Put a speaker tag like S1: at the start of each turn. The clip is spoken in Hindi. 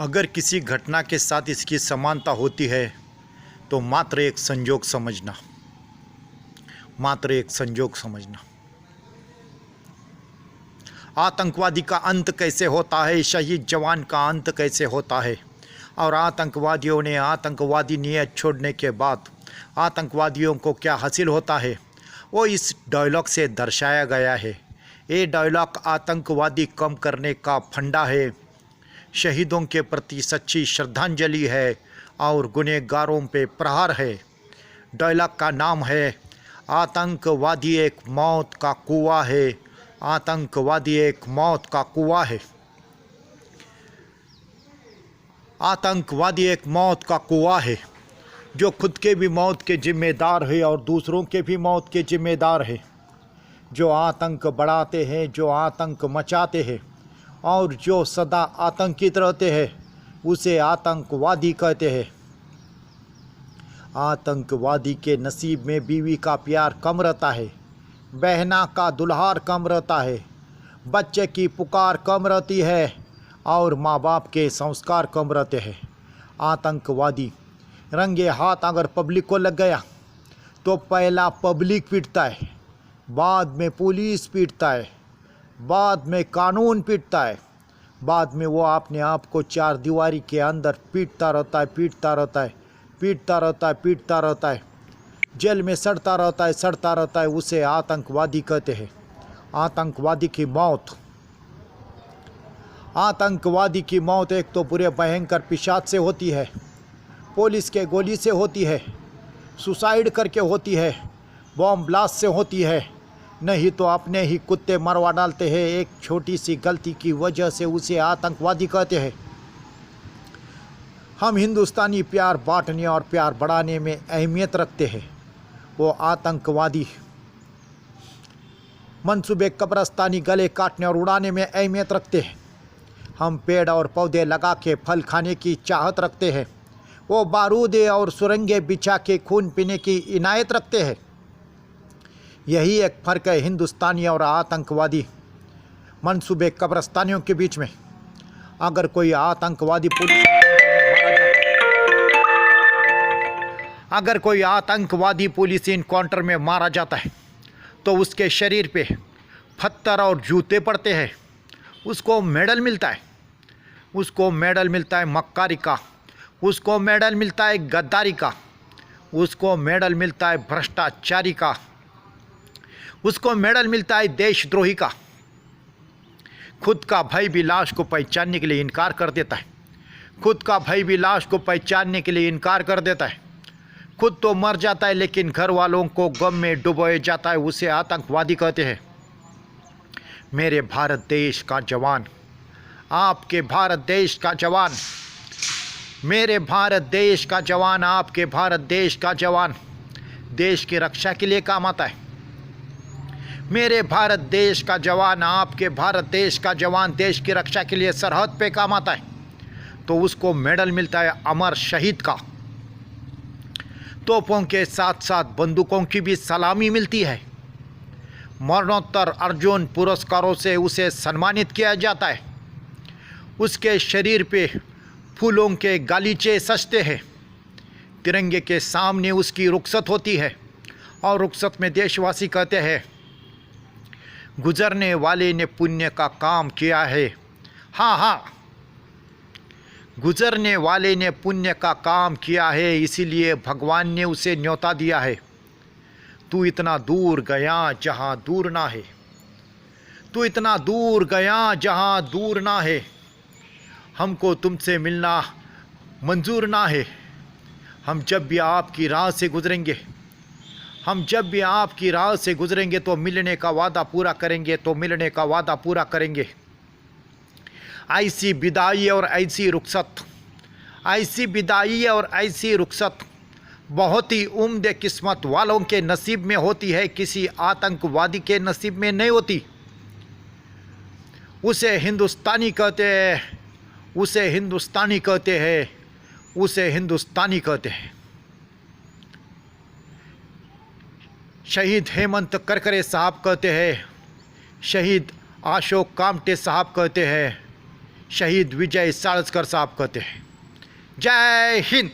S1: अगर किसी घटना के साथ इसकी समानता होती है तो मात्र एक संयोग समझना, मात्र एक संयोग समझना। आतंकवादी का अंत कैसे होता है, शहीद जवान का अंत कैसे होता है, और आतंकवादियों ने आतंकवादी नीयत छोड़ने के बाद आतंकवादियों को क्या हासिल होता है, वो इस डायलॉग से दर्शाया गया है। ये डायलॉग आतंकवादी कम करने का फंडा है, शहीदों के प्रति सच्ची श्रद्धांजलि है और गुनहगारों पे प्रहार है। डायलॉग का नाम है आतंकवादी एक मौत का कुआं है, आतंकवादी एक मौत का कुआं है। आतंकवादी एक मौत का कुआं है जो खुद के भी मौत के जिम्मेदार है और दूसरों के भी मौत के जिम्मेदार है। जो आतंक बढ़ाते हैं, जो आतंक मचाते हैं और जो सदा आतंकित रहते हैं, उसे आतंकवादी कहते हैं। आतंकवादी के नसीब में बीवी का प्यार कम रहता है, बहना का दुल्हार कम रहता है, बच्चे की पुकार कम रहती है और माँ बाप के संस्कार कम रहते हैं। आतंकवादी रंगे हाथ अगर पब्लिक को लग गया तो पहला पब्लिक पीटता है, बाद में पुलिस पीटता है, बाद में कानून पीटता है, बाद में वो अपने आप को चार दीवारी के अंदर पीटता रहता है, पीटता रहता है, पीटता रहता है, पीटता रहता है, जेल में सड़ता रहता है, सड़ता रहता है। उसे आतंकवादी कहते हैं। आतंकवादी की मौत, आतंकवादी की मौत एक तो बुरे भयंकर पिशाच से होती है, पुलिस के गोली से होती है, सुसाइड करके होती है, बॉम्ब ब्लास्ट से होती है, नहीं तो अपने ही कुत्ते मरवा डालते हैं। एक छोटी सी गलती की वजह से उसे आतंकवादी कहते हैं। हम हिंदुस्तानी प्यार बांटने और प्यार बढ़ाने में अहमियत रखते हैं, वो आतंकवादी मंसूबे कब्रस्तानी गले काटने और उड़ाने में अहमियत रखते हैं। हम पेड़ और पौधे लगा के फल खाने की चाहत रखते हैं, वो बारूदे और सुरंगे बिछा के खून पीने की इनायत रखते हैं। यही एक फ़र्क है हिंदुस्तानी और आतंकवादी मंसूबे कब्रस्तानियों के बीच में। अगर कोई आतंकवादी पुलिस इनकाउंटर में मारा जाता है तो उसके शरीर पे पत्थर और जूते पड़ते हैं, उसको मेडल मिलता है, उसको मेडल मिलता है मक्कारी का, उसको मेडल मिलता है गद्दारी का, उसको मेडल मिलता है भ्रष्टाचारी का, उसको मेडल मिलता है देशद्रोही का। खुद का भाई भी लाश को पहचानने के लिए इनकार कर देता है, खुद का भाई भी लाश को पहचानने के लिए इनकार कर देता है। खुद तो मर जाता है लेकिन घर वालों को गम में डुबोए जाता है, उसे आतंकवादी कहते हैं। मेरे भारत देश का जवान, आपके भारत देश का जवान, मेरे भारत देश का जवान, आपके भारत देश का जवान देश की रक्षा के लिए काम आता है। मेरे भारत देश का जवान, आपके भारत देश का जवान देश की रक्षा के लिए सरहद पे काम आता है तो उसको मेडल मिलता है अमर शहीद का। तोपों के साथ साथ बंदूकों की भी सलामी मिलती है। मरणोत्तर अर्जुन पुरस्कारों से उसे सम्मानित किया जाता है। उसके शरीर पे फूलों के गालीचे सजते हैं। तिरंगे के सामने उसकी रुखसत होती है और रुखसत में देशवासी कहते हैं, गुजरने वाले ने पुण्य का काम किया है। हाँ हाँ, गुजरने वाले ने पुण्य का काम किया है, इसीलिए भगवान ने उसे न्योता दिया है। तू इतना दूर गया जहाँ दूर ना है, तू इतना दूर गया जहाँ दूर ना है, हमको तुमसे मिलना मंजूर ना है। हम जब भी आपकी राह से गुजरेंगे, हम जब भी आपकी राह से गुजरेंगे तो मिलने का वादा पूरा करेंगे, तो मिलने का वादा पूरा करेंगे। ऐसी विदाई और ऐसी रुखसत, ऐसी विदाई और ऐसी रुखसत बहुत ही उम्दे किस्मत वालों के नसीब में होती है, किसी आतंकवादी के नसीब में नहीं होती। उसे हिंदुस्तानी कहते हैं, उसे हिंदुस्तानी कहते हैं, उसे हिंदुस्तानी कहते हैं। शहीद हेमंत करकरे साहब कहते हैं, शहीद अशोक कामटे साहब कहते हैं, शहीद विजय साळसकर साहब कहते हैं। जय हिंद।